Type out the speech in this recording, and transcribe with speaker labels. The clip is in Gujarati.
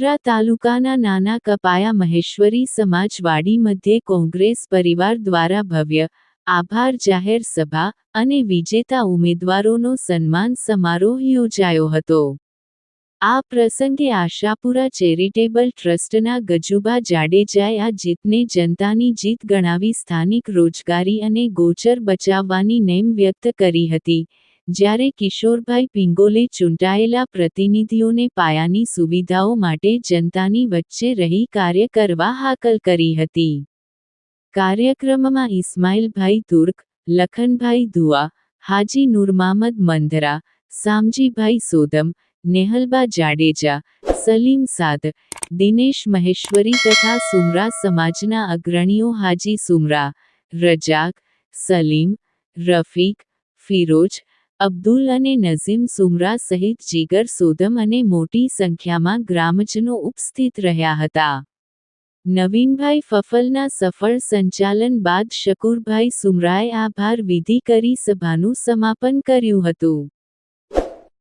Speaker 1: મુંદ્રા તાલુકાના નાના કપાયા મહેશ્વરી સમાજવાડી મધ્યે કોંગ્રેસ પરિવાર દ્વારા ભવ્ય આભાર જાહેર સભા અને વિજેતા ઉમેદવારોનો સન્માન સમારોહ યોજાયો હતો. આ પ્રસંગે આશાપુરા ચેરિટેબલ ટ્રસ્ટના ગજુભા જાડેજાએ આ જીતને જનતાની જીત ગણાવી સ્થાનિક રોજગારી અને ગોચર બચાવવાની નેમ વ્યક્ત કરી હતી, જ્યારે કિશોરભાઈ પિંગોલે ચૂંટાયેલા પ્રતિનિધિઓને પાયાની સુવિધાઓ માટે જનતાની વચ્ચે રહી કાર્ય કરવા હાકલ કરી હતી. કાર્યક્રમમાં ઇસ્માઇલભાઈ તુર્ક, લખનભાઈ દુઆ, હાજી નૂરમામદ મંધરા, સામજીભાઈ સોદમ, નેહલબા જાડેજા, સલીમ સાદ, દિનેશ મહેશ્વરી તથા સુમરા સમાજના અગ્રણીઓ હાજી સુમરા, રજાક, સલીમ, રફીક, ફિરોજ, અબ્દુલ અને નઝીમ સુમરા સહિત જીગર સોદમ અને મોટી સંખ્યામાં ગ્રામજનો ઉપસ્થિત રહ્યા હતા. નવીનભાઈ ફફલના સફળ સંચાલન બાદ શકુરભાઈ સુમરાએ આભાર વિધિ કરી સભાનું સમાપન કર્યું હતું.